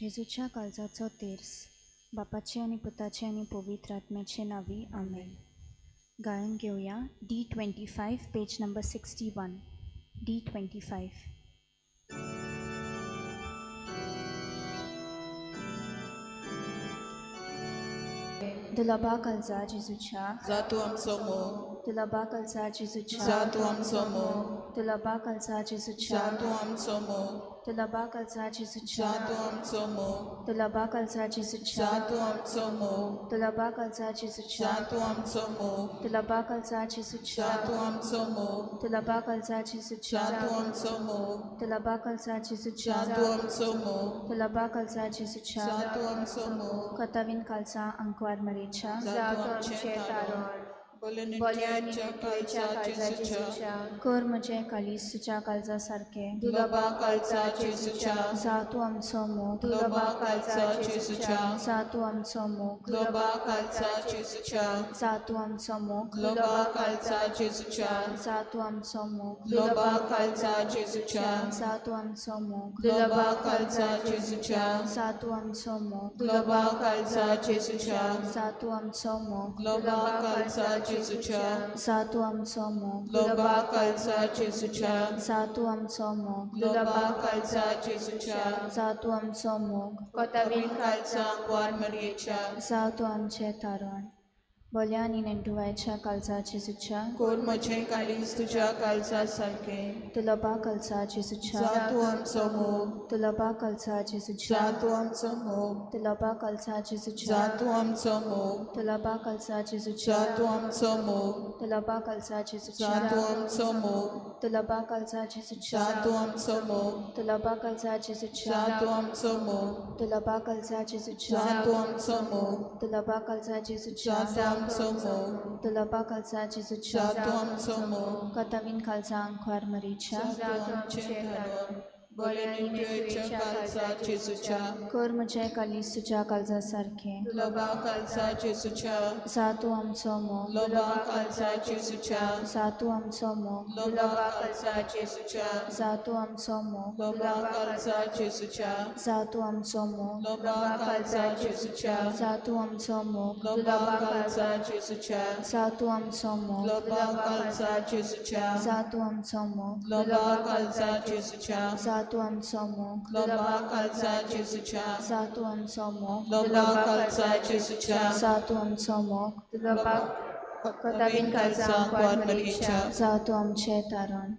जेजूच्या काळजाचो तेर्स, बापाचे आणि पुताचे आणि पवित्र आत्म्याचे नावी आमेन. गायन घेऊया D25 पेज नंबर 61. D25. दुलाबा काळजा जेजूच्या, जातो आमचो मोग, दुलाबा काळजा जेजूच्या, जातो आमचो मोग, दुलाबा काळजा जेजूच्या, जातो आमचो मोग, दुलाबा काळजा जेजूच्या, जातो आमचो मोग, दुलाबा काळजा जेजूच्या, जातो आमचो मोग, दुलाबा काळजा जेजूच्या, जातो आमचो मोग, दुलाबा काळजा जेजूच्या, जातो आमचो मोग, दुलाबा काळजा जेजूच्या, जातो आमचो मोग, दुलाबा काळजा जेजूच्या, जातो आमचो मोग, दुलाबा काळजा जेजूच्या, जातो आमचो मोग, कतावीन काळजा अंकवार मरेच्या, जातो आमचे तारण, बोलनिंच्या काळजा जेजूच्या, कर म्हजे कालीस तुझ्या काळजा सारखे, दुलाबा काळजा जेजूच्या, जातू आमचो मोग, दुलाबा काळजा जेजूच्या, जातू आमचो मोग, दुलाबा काळजा जेजूच्या, जातू आमचो मोग, दुलाबा काळजा जेजूच्या, जातू आमचो मोग, दुलाबा काळजा जेजूच्या, जातू आमचो मोग, दुलाबा काळजा जेजूच्या, जातू आमचो मोग, दुलाबा काळजा जेजूच्या, जातू आमचो मोग, दुलाबा काळजा जेजूच्या, जातू आमचो मोग, दुलाबा काळजा जेजूच्या, जातू आमचो मोग, दुलाबा काळजा जेजूच्या, जातू आमचो मोग, कोतावीन काळजा अंकवार मरियेच्या, जातू आमचे तारण, बोल्या आणि नेंटुवायच्या काळजा जेजूच्या, कोर म्हजे काळीज तुझ्या काळजा सारखे, दुलाबा काळजा जेजूच्या, जातो आमचो मोग, दुलाबा काळजा जेजूच्या, जातो आमचो मोग, दुलाबा काळजा जेजूच्या, जातो आमचो मोग, दुलाबा काळजा जेजूच्या, जातो आमचो मोग, दुलाबा काळजा जेजूच्या, जातो आमचो मोग, दुलाबा काळजा जेजूच्या, जातो आमचो मोग, दुलाबा काळजा जेजूच्या, जातो आमचो मोग, दुलाबा काळजा जेजूच्या, जातो आमचो मोग, दुलाबा काळजा जेजूच्या, जातो आमचो मोग, दुलाबा काळजा जेजूच्या, जातो आमचो मोग, कतावीन काळजा अंकवार मरीच्या, जातो आमचे तारण, बोलनिंच्या काळजा जेजूच्या, कर म्हजे कालीस तुझ्या काळजा सारखे, दुलाबा काळजा जेजूच्या, जातू आमचो मोग, दुलाबा काळजा जेजूच्या, जातू आमचो मोग, दुलाबा काळजा जेजूच्या, जातू आमचो मोग, दुलाबा काळजा जेजूच्या, जातू आमचो मोग, दुलाबा काळजा जेजूच्या, जातू आमचो मोग, दुलाबा काळजा जेजूच्या, जातू आमचो मोग, दुलाबा काळजा जेजूच्या, जातू आमचो मोग, दुलाबा काळजा जेजूच्या, जातू आमचो मोग, दुलाबा काळजा जेजूच्या, जातू आमचो मोग, दुलाबा काळजा जेजूच्या, जातू आमचो मोग, दुलाबा कोतावीन काळजा अंकवार मरियेच्या, जातू आमचे तारण,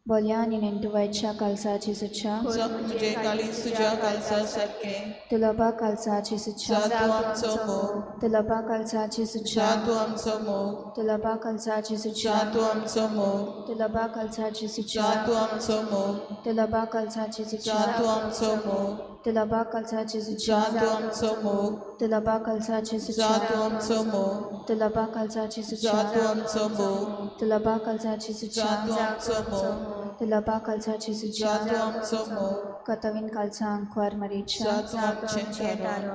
बोल्या आणि नेंटुवायच्या काळजा जेजूच्या, म्हणजे काळीज तुझ्या काळजा सारखे, दुलाबा काळजा जेजूच्या, जातो आमचो मोग, दुलाबा काळजा जेजूच्या, जातो आमचो मोग, दुलाबा काळजा जेजूच्या, जातो आमचो मोग, दुलाबा काळजा जेजूच्या, जातो आमचो मोग, दुलाबा काळजा जेजूच्या, जातो आमचो मोग, दुलाबा काळजा जेजूच्या, जातो आमचो मोग, दुलाबा काळजा जेजूच्या, जातो आमचो मोग, दुलाबा काळजा जेजूच्या, जातो आमचो मोग, दुलाबा काळजा जेजूच्या, जातो आमचो मोग, दुलाबा काळजा जेजूच्या, जातो आमचो मोग, कतावीन काळजा अंकवार मरीच्या, जातो आमचे तारण,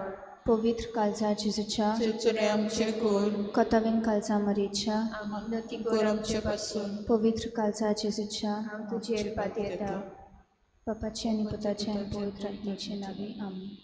पवित्र काळजा जेजूच्या, चुचुरे आमचे कुल, कतावीन काळजा मरीच्या, कोर आमचे पासून, पवित्र काळजा जेजूच्या, तुझेर पातयेता. बापाचे आणि पुताचे आणि पवित्र आत्म्याचे नावे आमेन.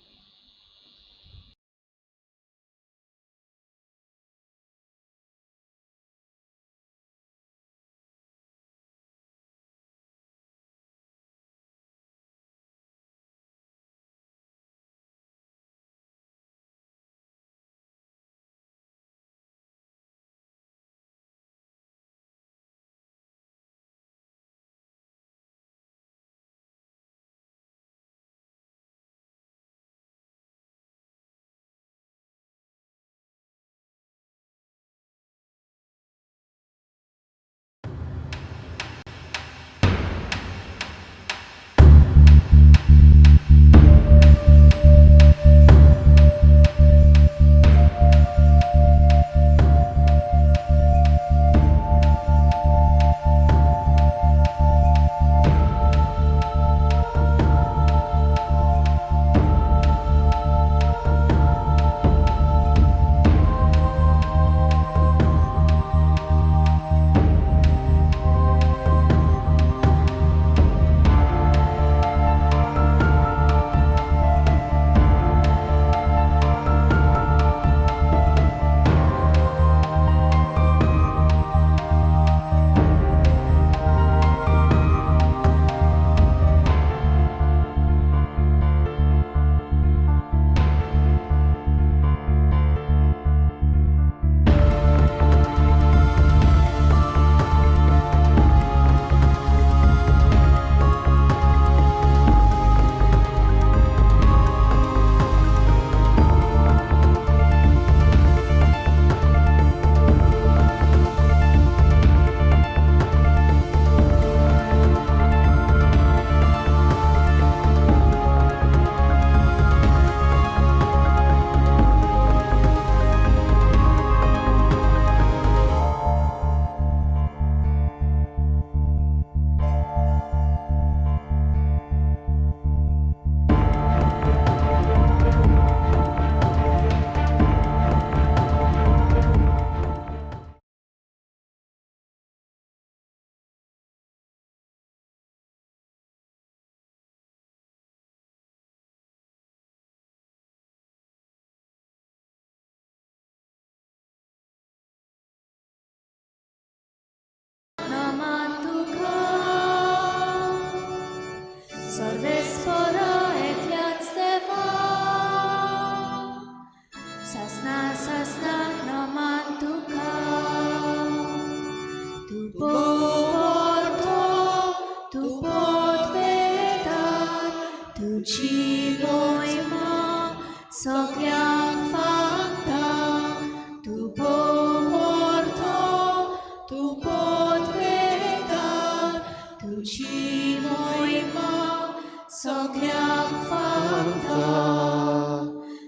सगळ्यांक फावता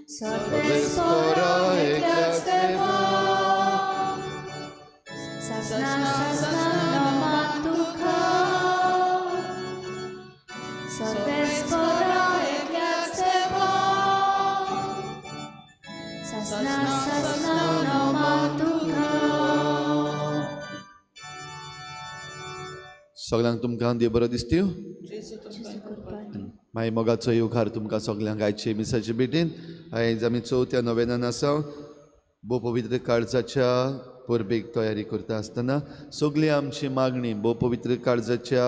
सर्वेस्परा एकल्याच देवा सजना सजना नमः तुका सर्वेस्परा एकल्याच देवा सजना सजना नमः तुका सगळ्यांक तुमकां देव बरो दिसत्यो मागीर मोगाचो युखार तुमकां सगळ्यांक आयचे मिसाचे भेटेन आयज आमी चवथ्या नोवेनान आसा भोव पवित्र काळजाच्या परबेक तयारी करता आसतना सगळी आमची मागणी भोव पवित्र काळजाच्या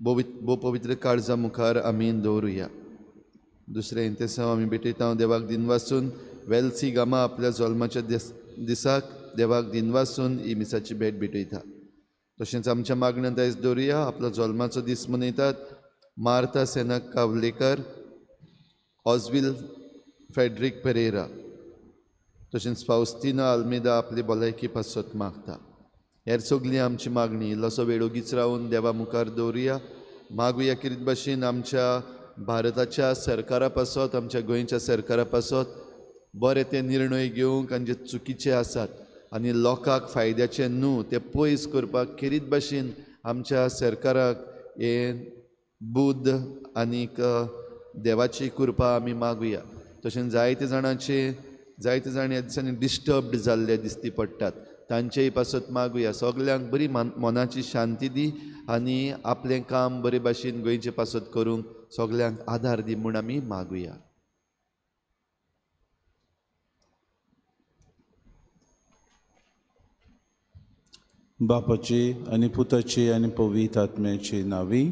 भोव पवित्र काळजा मुखार आमी दवरुया दुसरें इंतेसांव आमी भेटयता देवाक दिन वाचून वेलसी गामा आपल्या जल्माच्या दिसाक देवाक दिन वाचून ही मिसाची भेट भेटयता तशेंच आमच्या मागण्यांत आयज दवरुया आपलो जल्माचो दीस मनयतात मार्ता सेनक कावलेकर ऑजविल फेड्रीक पेरेरा तशेंच फाउस्टिना आल्मेदा आपली भलायकी पासत मागता हेर सगळी आमची मागणी इल्लोसो वेळ ओगीच रावन देवा मुखार दवरुया मागुया कितें भाशेन आमच्या भारताच्या सरकारा पासत आमच्या गोंयच्या सरकारा पासत बरे ते निर्णय घेवंक आनी जे चुकीचे आसात आनी लोकांक फायद्याचे न्हू ते पयस करपाक खेरीत भाशेन आमच्या सरकाराक हे बुद्ध आनीक देवाची कृपा आमी मागुया तशेंच जायते जाण ह्या दिसांनी डिस्टर्ब्ड जाल्ले दिसती पडटात तांचेय पासत मागुया सगल्यांक बरी मनाची शांती दी आनी आपलें काम बरे भाशेन गोंयचे पासत करूंक सगल्यांक आदार दी म्हूण आमी मागुया बापाची आनी पुताची आनी पवित्र आत्म्याची नावी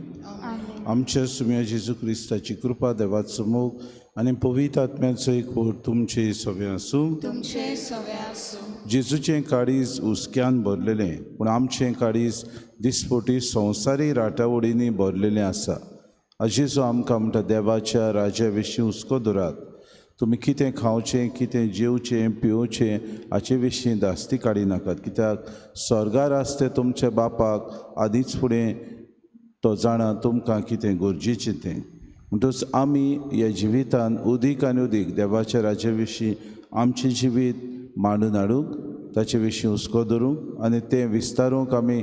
आमच्या सुम्या जेजू क्रिस्ताची कृपा देवाचो मोग आनी पवित्र आत्म्याचो एक ओट तुमचे सगळे आसूं तुमचे सगळे आसूं जेजूचें काळीज हुस्क्यान भरलेलें पूण आमचें काळीज दिसपोटी संवसारी राटावडींनी भरलेलें आसा जेजू आमकां म्हणटा देवाच्या राज्या विशीं हुस्को धरात तुमी कितें खावचें कितें जेवचें पिवचें हाचे विशीं धास्ती काडी नाकात कित्याक स्वर्गार आसता तुमच्या बापाक आदींच फुडें तो जाणा तुमकां कितें गरजेचें तें म्हणटच आमी ह्या जिवितान उदीक आनी उदीक देवाच्या राज्या विशीं आमचें जिवीत मांडून हाडूंक ताचे विशीं हुस्को धरूंक आनी तें विस्तारूंक आमी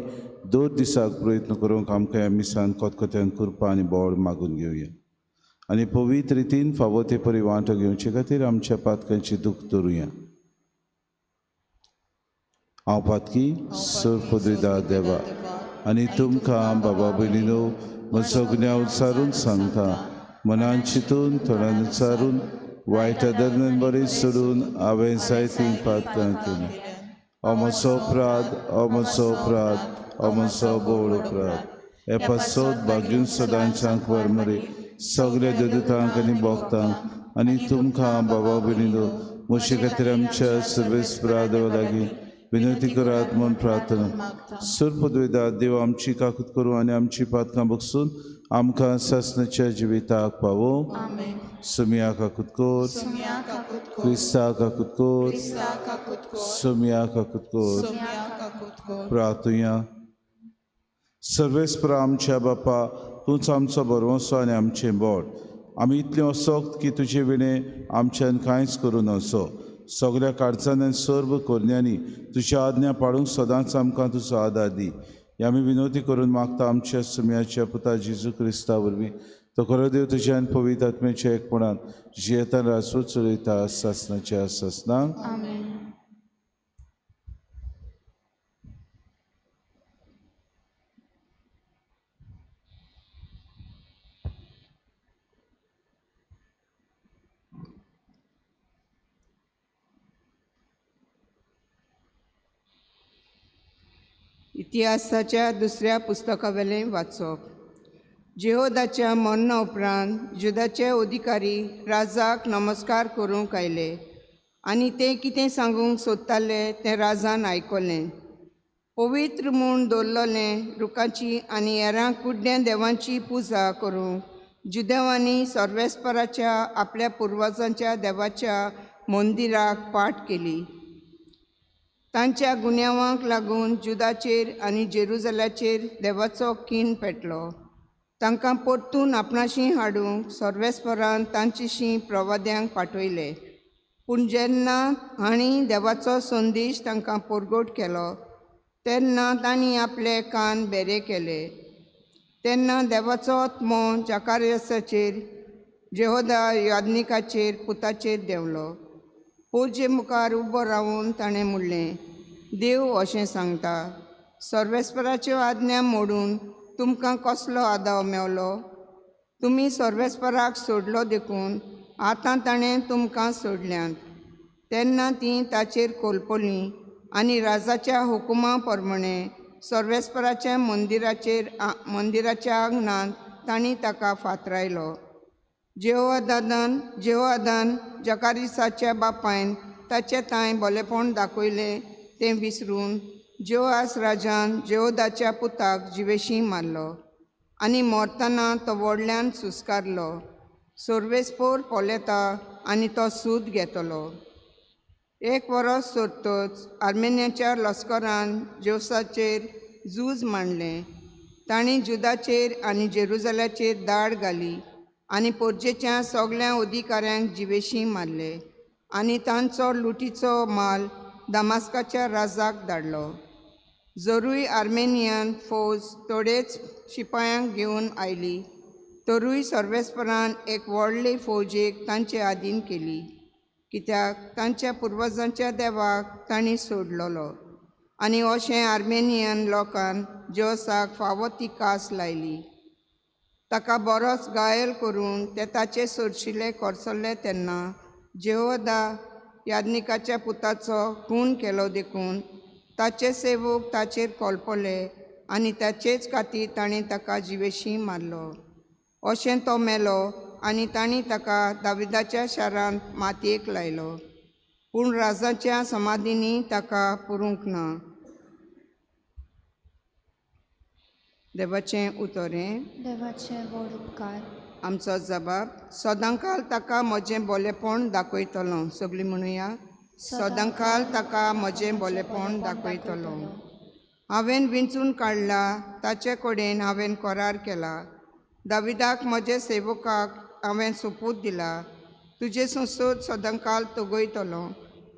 दर दिसाक प्रयत्न करूंक आमकां ह्या मिसान कोतकोत्यान कृपा आनी बोड मागून घेवया आनी पवित्र रितीन फावो ते परी वांटो घेवचे खातीर आमच्या पातकांची दूख दवरुया हांव पातकी सुरपदविदा देवा आनी तुमकां बाबा भयणीनो म्हज्या सगळ्या उचारून सांगता मनान चिंतून थोड्यान उचारून वायट धर्मान बरें सोडून हांवें जायतीं पातकां केलीं हो म्हजो अपराध हो म्हजो अपराध हो म्हजो बोड अपराध हे पासत भाग्यून सदांच्यांक वर मरे सगळ्या देदूतांक आनी भोगतांक आनी तुमकां बाबा भयणीनो म्हजे खातीर आमच्या सर्वेस्परा देवा लागीं विनंती करात म्हूण प्रार्थना सुरपदविदा देव आमची काकूत करूं आनी आमची पातकां बगसून आमकां ससनाच्या जिविताक पावो सुमिया काकूत कोर क्रिस्ता काकूत कोर सुमिया काकूत कोर प्रार्थुया सर्वेस्परा आमच्या बापा तूंच आमचो बरवंसो आनी आमचें बोड आमी इतलें असोक्त की तुजे विणें आमच्यान कांयच करूं नसो सगळ्या काळजांनी सर्व कोरण्यांनी तुज्या आज्ञा पाळूंक सदांच आमकां तुजो आदार दी ही आमी विनोती करून मागता आमच्या सुम्याच्या पुता जेजू क्रिस्ता वरवीं तो खरो देव तुज्या आनी पवित्र आत्म्याच्या एकपणान जियेतान रासू चलयता ससनाच्या ससनाक इतिहासाच्या दुसऱ्या पुस्तकावेलें वाचप जेहोदाच्या मरणा उपरांत जुदाचे अधिकारी राजाक नमस्कार करूंक आयले आनी ते कितें सांगूंक सोदताले तें राजान आयकलें पवित्र म्हूण दवरलेलें रुखाची आनी हेरां कुड्ड्या देवांची पुजा करूंक जुदेवांनी सर्वेस्पराच्या आपल्या पुर्वजांच्या देवाच्या मंदिराक पाट केली तांच्या गुन्यांवांक लागून जुदाचेर आनी जेरुजल्याचेर देवाचो कीण पेटलो तांकां परतून आपणाशी हाडूंक सर्वेस्परान तांचीशीं प्रवाद्यांक पाठयले. पूण जेन्ना हांणी देवाचो संदेश तांकां परगट केलो तेन्ना तांणी आपले कान बेरे केले. तेन्ना देवाचो आत्मो जकार्यासाचेर, जेहोदा याज्ञिकाचेर, पुताचेर देंवलो. पोरजे मुखार उबो रावन ताणें म्हणलें, देव अशें सांगता, सर्वेस्पराच्यो आज्ञा मोडून तुमकां कसलो आदाव मेवलो? तुमी सर्वेस्पराक सोडलो देखून आतां ताणें तुमकां सोडल्यांत. तेन्ना तीं ताचेर कोलपलीं आनी राजाच्या हुकुमा प्रमाणें सर्वेस्पराच्या मंदिराच्या आंगणांत तांणी ताका फातरायलो. जेहोआदान जकारिसाच्या बापायन ताचें तांय भलेपण दाखयलें तें विसरून जेहोआस राजान जेहोदाच्या पुताक जिवेशीं मारलो आनी मरतना तो व्हडल्यान सुस्कारलो. सर्वेस्पोर पोलेता आनी तो सूद घेतलो. 1 वरस सोरतच आर्मेनियाच्या लस्करान जोसाचेर झूज मांडलें. तांणी जुदाचेर आनी जेरुजल्याचेर दाड घाली आनी पोरजेच्या सगळ्या अधिकाऱ्यांक जिवेशीं मारले आनी तांचो लुटीचो माल दामास्काच्या राजाक धाडलो. जरूय आर्मेनियन फौज थोडेच शिपायांक घेवन आयली, तरूय सर्वेस्परान एक व्हडले फौजेक तांचे आधीन केली, कित्याक तांच्या पुर्वजांच्या देवाक तांणी सोडलोलो. आनी अशें आर्मेनियन लोकान जोसाक फावो ती कास लायली. ताका बरोच घायल करून ते ताचे सोडशिले करसले तेन्ना जेहोदा याज्ञिकाच्या पुताचो खून केलो देखून ताचे सेवक ताचेर कोलपले आनी ताचेच खातीर ताणें ताका जिवेशीं मारलो. अशें तो मेलो आनी तांणी ताका दाविदाच्या शारांत मातयेक लायलो. पूण राजाच्या समाधींनी ताका पुरूंक ना. देवाचें उतोरें. देवाचे व्हड उपकार. आमचो जबाब. सदांकाल ताका म्हजें बोलेपण दाखयतलो. सगळीं म्हणुया, सदांकाल ताका म्हजें बोलेपण दाखयतलो. हांवें विंचून काडला, ताचे कडेन हांवें करार केला. दाविदाक म्हजे सेवकाक हांवें सोपूत दिला. तुजे संसद सदांकाल तोगयतलो.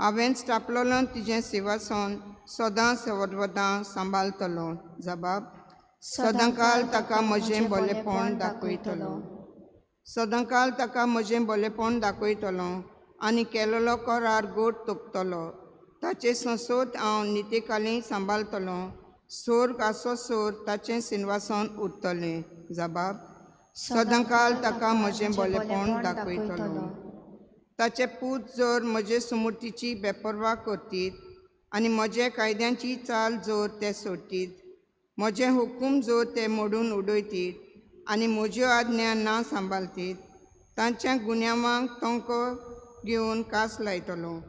हांवें स्थापलोलो तुजें सिंहासन सदां सर्वदां सांबाळतलो. जबाब. सदांकाल ताका म्हजें बोलेपण दाखयतलो. सदांकाल ताका म्हजें बोलेपण दाखयतलो आनी केलोलो करार गोड तोपतलो. ताचे संसद हांव नितेकालीं सांबाळतलो. सोर्ग आसो सोर ताचें सिंहासन उरतलें. जबाब. सदांकाल ताका म्हजें बोलेपण दाखयतलो. ताचे पूत जर म्हजे सुमृतीची बेपरवा करतीत आनी म्हजे कायद्यांची चाल जर ते सोडटीत, म्हजे हुकूम जर ते मोडून उडयतीत आनी म्हज्यो आज्ञा ना सांबाळटीत, तांच्या गुन्यांवांक तोंको घेवन कास लायतलो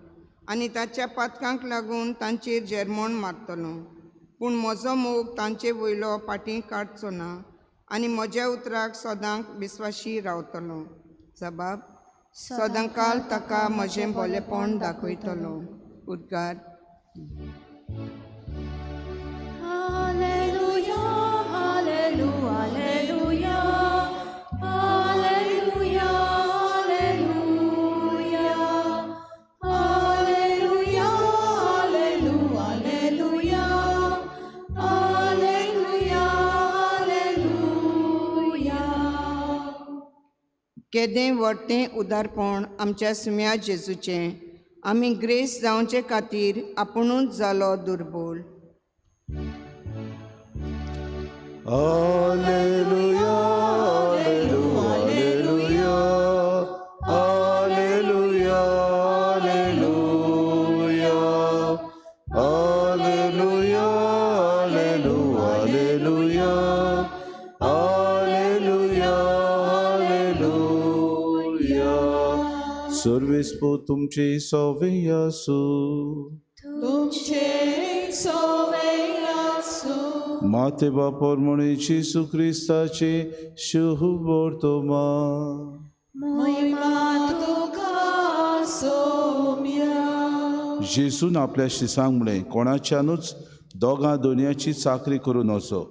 आनी ताच्या पातकांक लागून तांचेर जेरमोण मारतलो. पूण म्हजो मोग तांचे वयलो फाटीं काडचो ना आनी म्हज्या उतराक सदांच विस्वाशी रावतलो. जबाब. सदांकाल ताका म्हजें बोलेपण दाखयतलो. उद्गार. Alleluia, Alleluia, Alleluia, Alleluia, Alleluia, Alleluia, Alleluia, Alleluia, Alleluia, Alleluia. केदें व्हडटें उदारपण आमच्या सुम्या जेजूचें. आमी ग्रेस जावचे खातीर आपुणूच जालो दुर्बोल. Alleluia, Alleluia, Alleluia, Alleluia, Alleluia, Alleluia, Alleluia, Alleluia. सर्वेस्पो तुमचे सवे आसो. तुमचे सवे आसो. माते बापोर म्हणे जेसू क्रिस्ताचे शुभ वर्तमा. महिमा तुका सोम्या. जेसून आपल्या शिसांक म्हळें, कोणाच्यानूच दोगां दोनयाची चाकरी करूं नजो,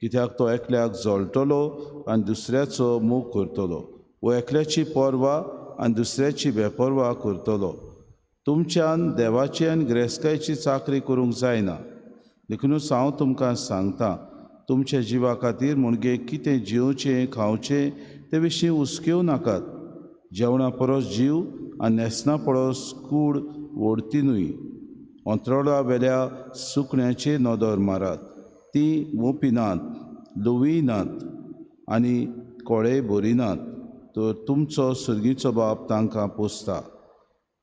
कित्याक तो एकल्याक जोळटलो आनी दुसऱ्याचो मोग करतलो, वो एकल्याची पोरवा आनी दुसऱ्याची बेपोरवा करतलो. तुमच्यान देवाची आनी गिरेस्तकायची चाकरी करूंक जायना. देखूनच हांव तुमकां सांगतां, तुमच्या जिवा खातीर मुणगे कितें जेवचें खावचें ते विशीं हुस्केव नाकात. जेवणा परस जीव आनी न्हेसना परस कूड ओडती अंतरोळा वेल्या सुकण्याचे नदर मारात. ती मोपिनात, लोविनात आनी कोळे भरिनात, तर तुमचो सुर्गीचो बाप तांकां पोसता.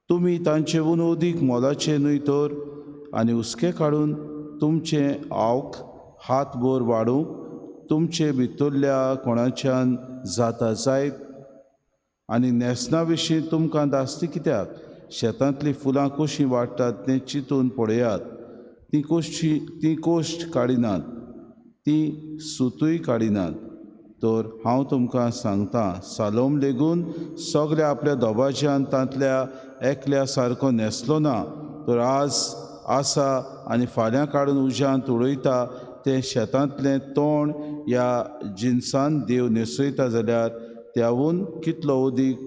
तुमी तांचे ऊन ओदीक मोलाचे न्हय तर, आनी हुस्के काडून तुमचे आवक हातभर वाडूंक तुमचे भितरल्या कोणाच्यान जाता जायत. आनी न्हेसना विशीं तुमकां दास्ती कित्याक? शेतांतलीं फुलां कशीं वाडटात तें चिंतून पळयात. ती कोश्ट काडिनात, ती सुतूय काडिनात. तर हांव तुमकां सांगतां, सालोम लेगून सगल्या आपल्या दोबाज्यान तांतल्या एकल्या सारको न्हेसलो ना. तर आज आसा आनी फाल्यां काडून उज्यांत उडयता तें शेतांतलें तोंड ह्या जिनसान देव न्हेसयता जाल्यार त्याहून कितलो अदीक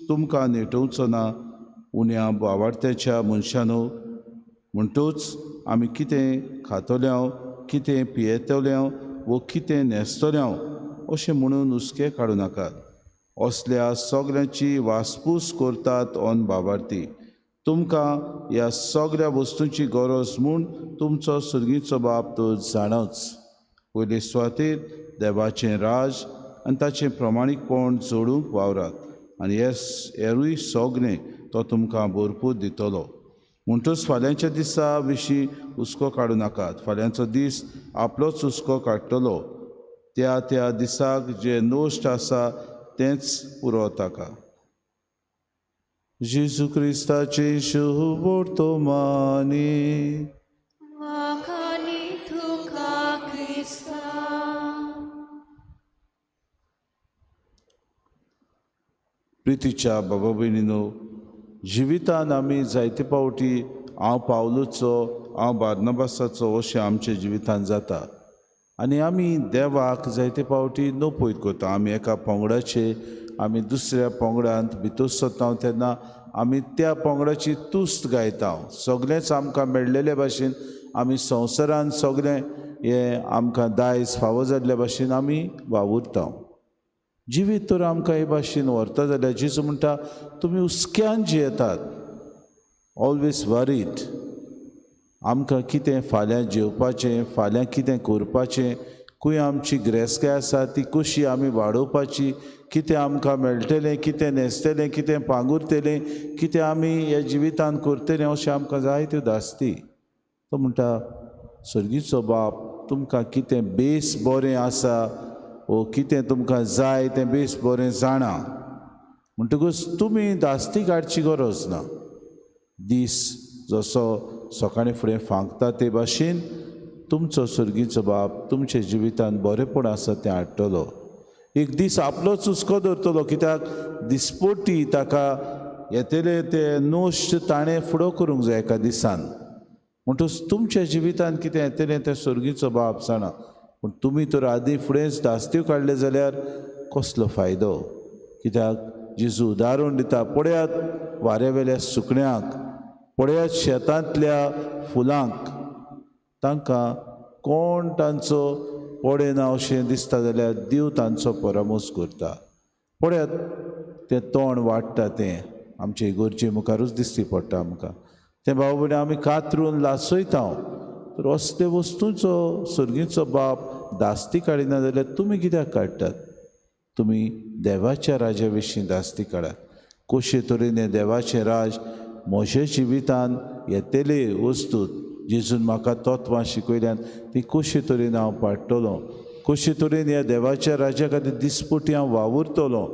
तुमकां नेटोवचो ना उण्या वावडत्याच्या मनशानो. म्हणटूच आमी कितें खातोल्यांव, कितें पियेतोल्यांव वो कितें न्हेसतोल्यांव अशें म्हणून हुस्के काडूं नाकात. असल्या सगल्यांची वासपूस करतात ओन बाबार्थी. तुमकां ह्या सगल्या वस्तूंची गरज म्हूण तुमचो सुर्गीचो बाप तो जाणच. पयले सुवातेर देवाचें राज आनी ताचें प्रमाणीकपण जोडूंक वावरात, आनी हेरूय सगळें तो तुमकां भरपूर दितलो. म्हणटूच फाल्यांच्या दिसा विशीं हुस्को काडूं नाकात. फाल्यांचो दीस आपलोच हुस्को काडटलो. त्या दिसाक जे नोश्ट आसा तेंच पुरो ताका. जेजू क्रिस्ताचे शुभ वर्तमानी. वाखाणी तुका क्रिस्ता. प्रितीच्या बाबा भयणीनो, जिवितान आमी जायते पावटी हांव पावलूचो, हांव बार्नबासाचो अशें आमच्या जिवितान जाता. आनी आमी देवाक जायते पावटी नोपयत करता. आमी एका पंगडाचे आमी दुसऱ्या पंगडांत भितर सरता तेन्ना आमी त्या पंगडाची तुस्त गायता. सगळेंच आमकां मेळ्ळेले भाशेन आमी संवसारान सगळें हें आमकां दायज फावो जाल्ले भाशेन आमी वावुरता. जिवीत तर आमकां हे भाशेन व्हरता जाल्यार जेजू म्हणटा, तुमी हुस्क्यान जियेतात, ऑलवेज वरीड. आमकां कितें फाल्यां जेवपाचें, फाल्यां कितें करपाचें, खंय आमची गिरेस्तकाय आसा ती कशी आमी वाडोवपाची, कितें आमकां मेळटलें, कितें न्हेसतलें, कितें पांगुरतलें, कितें आमी ह्या जिवितान करतलें अशें आमकां जायत्यो दास्ती. तो म्हणटा, सर्गीचो बाप तुमकां कितें बेस बरें आसा वो कितें तुमकां जाय तें बेस बरें जाणा. म्हणटकूच तुमी दास्ती काडची गरज ना. दीस जसो सकाळीं फुडें फांकता ते भाशेन तुमचो सर्गीचो बाप तुमच्या जिवितान बरेंपण आसा तें हाडटलो. एक दीस आपलोच हुस्को धरतलो, कित्याक दिसपट्टी ताका येतले ते नोश्ट ताणें फुडो करूंक जाय एका दिसान. म्हणटूच तुमच्या जिवितान कितें येतलें तें सर्गीचो बाप जाणा. पूण तुमी तर आदीं फुडेंच दास्त्यो काडले जाल्यार कसलो फायदो? कित्याक जेजू उदाहरण दिता. पळयात वाऱ्यावेल्या सुकण्यांक, पळयात शेतांतल्या फुलांक, तांकां कोण तांचो पडना अशें दिसता जाल्यार देव तांचो परामोस करता. पळयात तें तोंड वाडटा तें आमचे इगोर्जे मुखारूच दिसती पडटा आमकां. तें भाव भयणी आमी कातरून लासयता. तर असले वस्तूंचो सर्गीचो बाप दास्ती काडिना जाल्यार तुमी कित्याक काडटात? तुमी देवाच्या राजा विशीं दास्ती काडात. कशे तरेन हें देवाचें राज म्हज्या जिवितान येतले वस्तू जेजून म्हाका तत्वां शिकयल्यान ती कशे तरेन हांव पाडटलों, कशे तरेन ह्या देवाच्या राजा खातीर दिसपटी हांव वावुरतलों,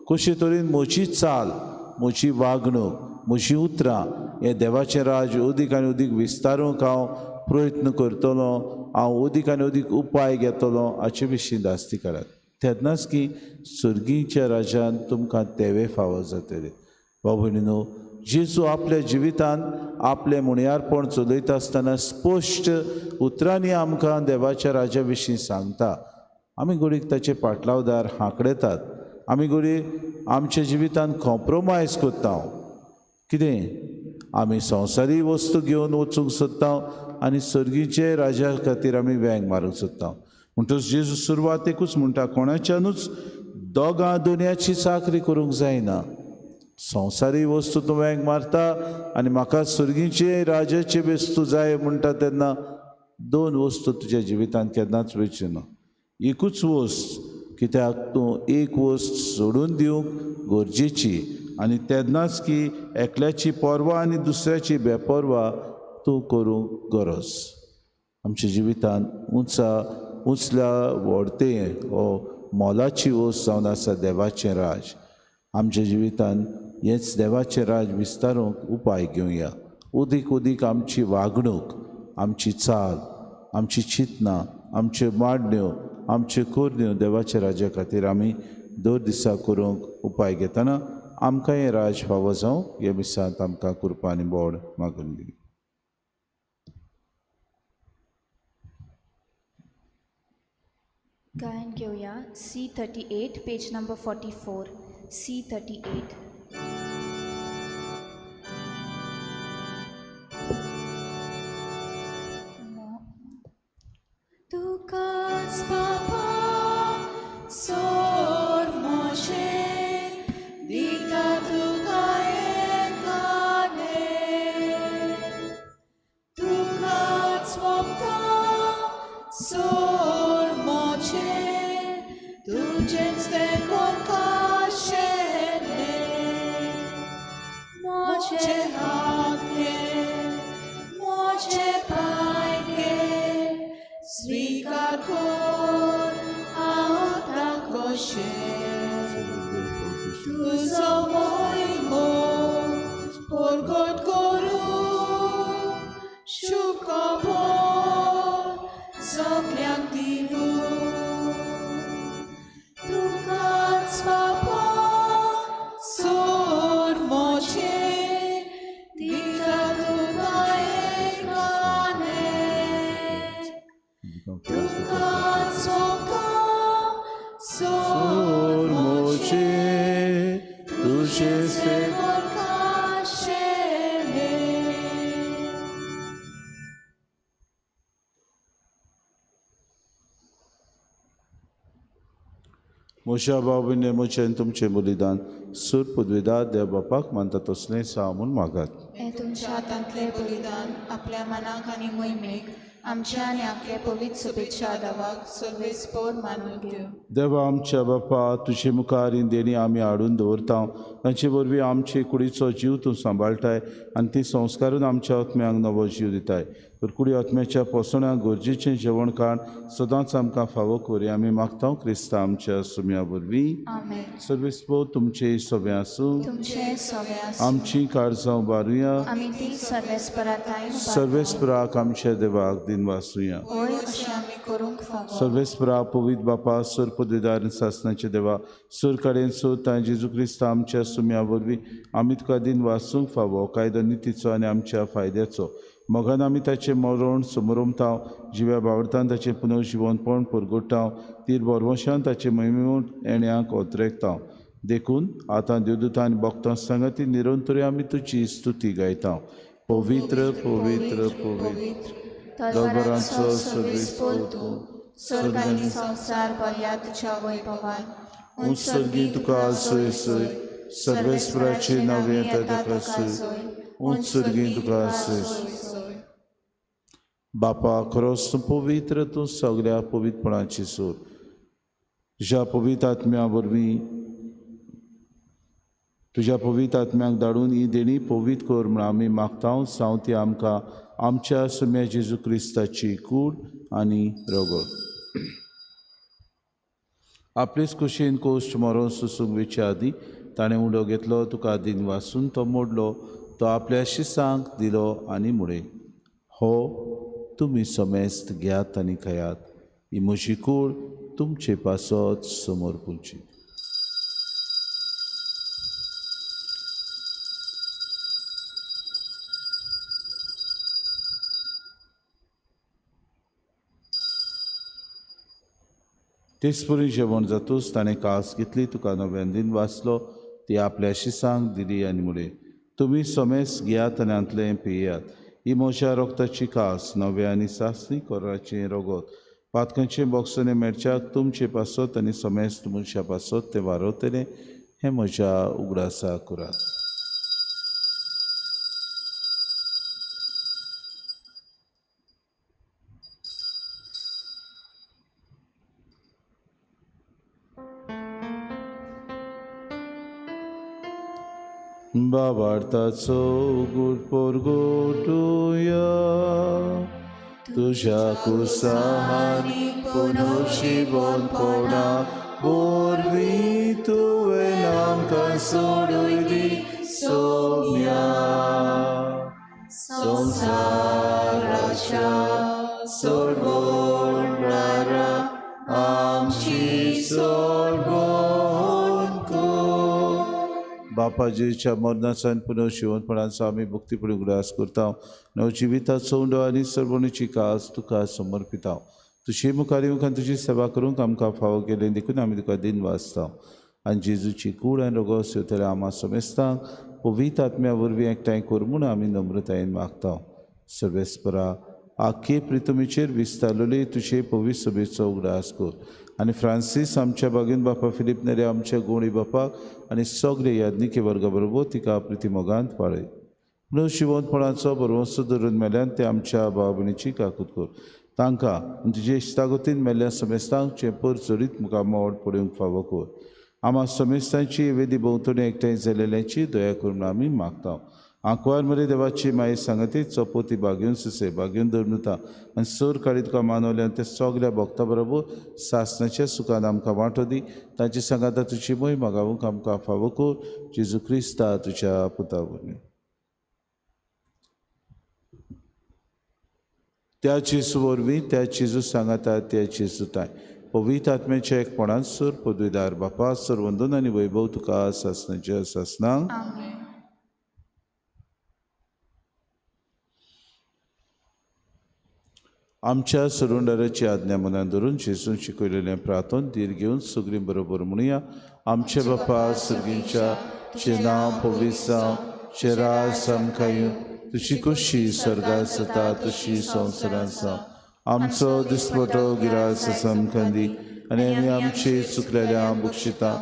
कशे तरेन म्हजी चाल, म्हजी वागणूक, म्हजी उतरां हें देवाचें राज अदीक आनी अदीक विस्तारूंक हांव प्रयत्न करतलों, हांव अदीक आनी अदीक उपाय घेतलों हाचे विशीं दास्ती काडात. तेन्नाच की सर्गीच्या राजान तुमकां तेवे फावो जातले. भाव भयणीनो, जेजू आपल्या जिवितान आपले मुणयारपण चलयता आसतना स्पश्ट उतरांनी आमकां देवाच्या राजा विशीं सांगता. आमी घडीक ताचे पाटलावदार हांकडेतात. आमी घडीक आमच्या जिवितान कॉम्प्रोमायज करता. कितें आमी संवसारी वस्तू घेवन वचूंक सोदता आनी सर्गीचे राजा खातीर आमी वेंग मारूंक सोदता. म्हणटच जेजू सुरवातेकूच म्हणटा कोणाच्यानूच दोगां दोनयाची चाकरी करूंक जायना. संवसारी वस्तू तूं वेंग मारता आनी म्हाका सर्गीचे राजाचे वस्तू जाय म्हणटा तेन्ना दोन वस्तू तुज्या जिवितांत केन्नाच वेंच्यो ना. एकूच वस्त, कित्याक तूं एक वस्त सोडून दिवंक गरजेची आनी तेन्नाच की एकल्याची पर्वा आनी दुसऱ्याची बेपर्वा तूं करूंक गरज. आमच्या जिवितांत उंचल्या व्हडतें हो मोलाची वस्त जावन आसा देवाचें राज. आमच्या जिवितांत हेंच देवाचें राज विस्तारूंक उपाय घेवया. उदीक आमची वागणूक, आमची चाल, आमची चिंतनां, आमच्यो मांडण्यो, आमच्यो कुरण्यो देवाच्या राजा खातीर आमी दर दिसा करूंक उपाय घेतना आमकां हें राज फावो जावं हे मिसांत आमकां कृपा आनी बोड मागून दी. गायन घेऊया C38 पेज नंबर 44. C38. तुकाच बापा सोर मोशे दिता तुका एकाने. तुकाच बापा सोर मोशे तुजेच ते कोरकाशेले. मोचे हात घे, मोचे पाय घे, स्वीकार कर हांव कशे. तुजो मोहिमो परगट करूं शुकबो सगळ्यांक दिवूं. तुकाच बापा सोर मोचे दिता तुका एकाने. तुकाच बापा सोर मोचे तुजे सेवकाशेले. म्हज्या बाबीने म्हजें तुमचें बलिदान सूर पदवीदार देव बापाक मानता तसलें सा म्हूण मागात. हे तुमच्या हातांतले बलिदान आपल्या मनाक आनी मोहिमेक आमच्या आनी आपल्या पवित्र सभेच्या आदावाक सर्वेस्पर मानून घेव. देवा आमच्या बापा तुजे मुखार ही देणी आमी हाडून दवरता. तांचे वरवीं आमचे कुडीचो जीव तूं सांबाळटाय आनी ती संस्कारून आमच्या आत्म्यांक नवो जीव दिताय. तर कुडी आत्म्याच्या पोसण्याक गरजेचें जेवण काण सदांच आमकां फावो कर. आमी मागता क्रिस्ता आमच्या सुम्या वरवीं. आमेन. सर्वेस्पर तुमचे सवे आसूं. तुमचे सवे आसूं. आमची काळजां उबारुया. आमी ती सर्वेस्पराताय सर्वेस्पराक आमच्या देवाक दिन वासुया. होय अशें आमी करूंक फावो. सर्वेस्परा पवित्र बापा सर पदवीदार सासणाचे देवा सर कडेन सो तां जेजू क्रिस्ता आमच्या सुम्या वरवीं आमी तुका दिन वाचूंक फावो कायदो नितीचो आनी आमच्या फायद्याचो. मोगान आमी ताचें मरण समरोमतांव जिव्या बावडतान ताचें पुनर्जिवनपण परगटांव तीर बोरवशान ताचें महिमेमूट येण्याक ओतरेकतांव. देखून आतां देवदूतां आनी भक्तां सांगाती निरंतरी आमी तुजी स्तुती गायता. पवित्र पवित्र पवित्र दरबारांचो सर्वेस्पर तूं स्वर्ग आनी संवसार भरल्या तुज्या वैभवान. उत्सर्गी तुका सय सय सर्वेस्पराचे नवे येता तुका सय उत्सर्गी तुका सय. बापा खरोच तूं पवित्र तूं सगळ्या पवित्रपणाची सोर. तुज्या पवित्र आत्म्या वरवीं तुज्या पवित्र आत्म्याक धाडून ही देणी पवित्र कर म्हण आमी मागता. सावती आमकां आमच्या सुम्या जेजू क्रिस्ताची कूड आनी रगत आपलेच कुशीन कोश्ट मरून सुसूंक वेच्या आदीं ताणें उडो घेतलो तुका दिन वाचून तो मोडलो तो आपल्या शिसांक दिलो आनी मुडे. हो तुमी समेस्त घेयात आनी खयात. ही म्हजी कूड तुमचे पासत समोर पुंची. तेचपुरी जेवण जातूच ताणें कास घेतली, तुका नव्यान दिन वाचलो, ती आपल्या शिसांक दिली आनी म्हळें, तुमी सोमेस घेयात आनी आंतलें पियेयात. ही म्हज्या रोगताची कास, नव्या आनी सासणी कोराचें रोगोत. पातकांचें बोगसोने मेळच्याक तुमचे पासत आनी सोमेस तुमच्या पासत तें वारवतलें. हें म्हज्या उगडासा करात. बाबार्थाचो उगड पोरगोटुया, तुझ्या कुसाहानी पुनोशिवोन पोडा, बोरवी तुवें आमकां सोडूयली सोम्या. संसाराच्या सोडवणारा आमची सोडवण कर. बापाजीच्या मरणासान पुनः शिवणपणाचो आमी भक्तीपणी उगडास करता. नव जिविताचो उंडो आनी सरवणीची कास तुका समर्पिता. तुजी मुखारी मुखान तुजी सेवा करूंक आमकां फावो केलें देखून आमी तुका दिन वाचता. आनी जेजूची कूड आनी रोगोस येतले आमा समेस्तांक पवित्र आत्म्या वरवीं एकठांय कर म्हूण आमी नम्रतायेन मागता. सर्वेस्परा आख्खे प्रितमेचेर विस्तारलेली तुजे पवित्र सभेचो उगडास कर. आनी फ्रांसीस आमच्या बागेन बापा फिलीप नेरे आमच्या गोणी बापाक आनी सगळे यादनिके वर्गा बरोबर तिका प्रितीमोगांत पाळय. म्हणून शिवणपणाचो बरोवंसो धरून मेल्यान ते आमच्या भाव भयणीची काकूत कर. तांकां आनी तुजे इश्टागतीन मेल्ल्या समेस्तांक चेंपर चरीत मुखार मोड पडूंक फावो कर. आमा समेस्तांची वेदी भोंवतणी एकठांय जालेल्यांची दया करून आमी मागता. आंकवार मरे देवाची माये सांगती चोपोती बागेवन सुसे बागेवन धरनुता आनी सर काळी तुका मानवल्यान ते सगल्या भक्तां बरोबर सासणाच्या सुखान आमकां वांटो दी. तांची सांगाता तुजी मोही मागावूंक आमकां फावो कर. जेजू क्रिस्ता तुज्या पुता वरवीं. त्या जेजू वरवीं त्या जेजू सांगाता त्या जेजूताय पवित्र आत्म्याच्या एकपणान सर पदवीदार बापा सर वंदन आनी वैभव तुका सासणाच्या सासणांक. आमच्या सरुंडाराची आज्ञा मनान धरून जेजून शिकयलेलें प्रार्थन धीर घेवन सगळीं बरोबर म्हणुया. आमचे बापा सर्गींच्या चे नांव पवित्र जावं, चे राज सामकायूं, तुजी कुशी स्वर्गांत जाता तशी संवसारांत जावं. आमचो दिसपटो गिरास सामकां दी आनी आमी आमची चुकलेल्या बक्षिता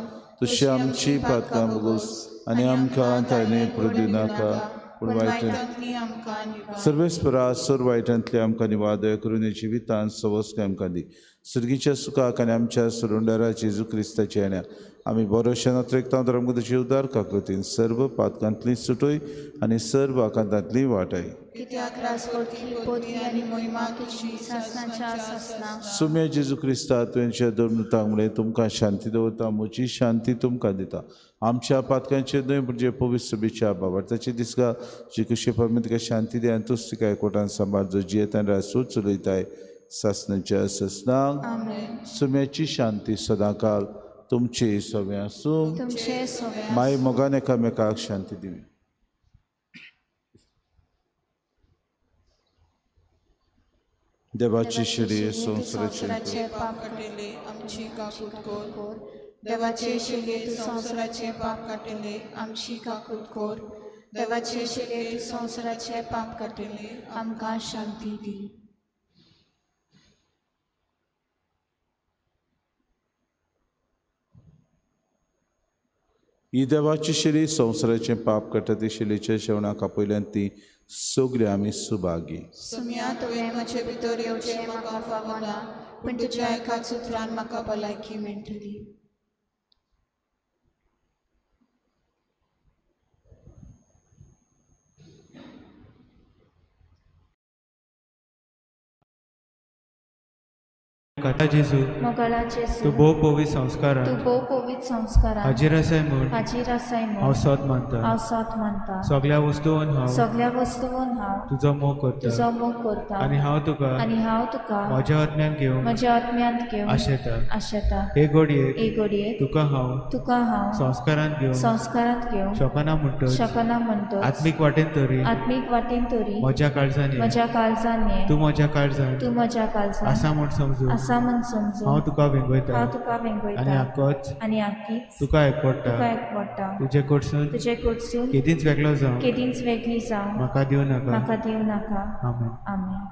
तशी आमची पातकां बगूस आनी आमकां ताणें पडूं नाका पूण वायटांतली आमकां निवाड. सर्वेस्परा सर वायटांतली आमकां निवाड दया करून जिवितांत सवस्क आमकां दी. सर्गीच्या सुखाक आनी आमच्या सरुंडारा जेजू क्रिस्ताच्या येण्याक आमी बरोशेन अत्रेकता धर्मगतीची उदार काकृतीन सर्व पातकांतली सुटोय आनी सर्व आकांतांतली वाटाय. कित्याक रासवटली पोती आनी मोहिमा तुजी सासणाच्या सासणांक. सुम्या जेजू क्रिस्ता तुवेंच्या धर्मतांक मुळे तुमकां शांती दवरता. म्हजी शांती तुमकां दिता. आमच्या पातकांचे न्हय म्हणजे पवित्र सभेच्या बाबार्थाचे दिसगा जी कशी परमे तिका शांती दे आनी तूच तिका एकवटान सांबाळ जो जियेत आनी रासूर चलयताय सासणाच्या सासणांक. सुम्याची शांती सदांकाल तुमचे सगळे आसूं. माय मोगान एकामेकाक शांती दिवी. देवाची शिडी संवसाराचे पाप काटिले आमची काकूत कोर. देवाचे शिले तू संवसाराचे पाप काटिले आमची काकूत कोर. देवाचे शिले तू संवसाराचे पाप काटिले आमकां शांती दी. ही देवाची शिडी संवसाराचे पाप काडटा ती शिलेच्या शेवणाक आपयल्यान ती सगळीं आमी सुभागी. सुम्या तुवें म्हजे भितर येवचें म्हाका फावो ना पूण तुज्या एकाच उतरान म्हाका भलायकी मेळटली. कथा जेजू मोगलाचे तू भोव पवित्र संस्कारान तू भोव पवित्र संस्कारान हाजीर आसाय म्हूण हाजीर आसाय हांव म्हूण सत मानता. हांव साथ मानता. सगळ्या वस्तूंन हांव सगळ्या वस्तूंन हांव तुजो मोग करता तुजो मोग करता आनी हांव तुका आनी हांव तुका म्हज्या आत्म्यान घेवन म्हज्या आत्म्यांत घेवन आशेता. आशेता. हे घडयेक एक घडयेक तुका हांव संस्कारांत घेवन शकना म्हणटच शकना म्हणटच आत्मीक वाटेन तरी आत्मीक वाटेन तरी म्हज्या काळजांनी म्हज्या काळजान तूं म्हज्या काळजांत तूं म्हज्या काळजान आसा म्हूण समजून आसा म्हूण समजून हांव तुका विंगयता हांव तुका आनी वेंगयता आकोच आनी आखीच तुका एकपडटा तुका एकवटा तुजे कडसून तुजे कडसून केदींच वेगळो जावं केदींच वेगळी जावं म्हाका दिवं नाका म्हाका दिवं नाका आमेन आमेन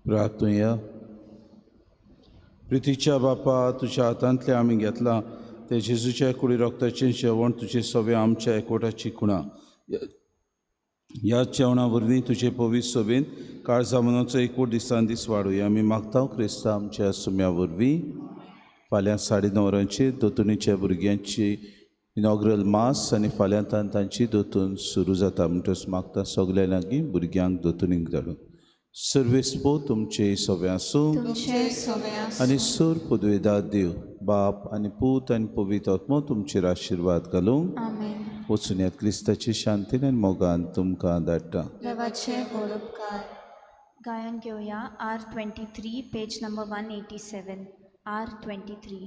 प्रार्थूया. प्रितीच्या बापा, तुज्या हातांतले आमी घेतलां ते जेजूच्या कुडी रोगताचें जेवण तुजे सवे आमच्या एकवटाची खुणा. ह्या जेवणा वरवीं तुजे पवित्र सोबेन काळजा मनोवचो एकवट दिसान दीस वाडुया. आमी मागता क्रिस्ता आमच्या सुम्या वरवीं. फाल्यां 9:30 दोतोनीच्या भुरग्यांची इनॉग्रल मास आनी फाल्यां तांची दोतून सुरू जाता. म्हणटच मागता सगल्या लागीं भुरग्यांक दोतोनीक धाडून. सर्वेस्पो तुमचे सवे आसूं आनी सूर पदवेदार देव बाप आनी पूत आनी पवित्र आत्मो तुमचेर आशिर्वाद घालूं. आमेन. वचून येत क्रिस्ताची शांतीन आनी मोगान तुमकां धाडटा. देवाचे गोड उपकार. गायन घेवया R23 पेज नंबर 187. R23.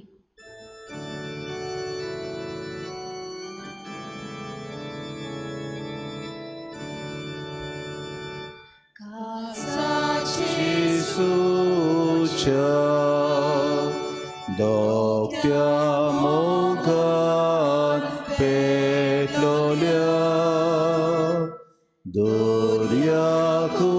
जेजूच्या दोगत्या मोगान पेटलोल्या दोर्याकू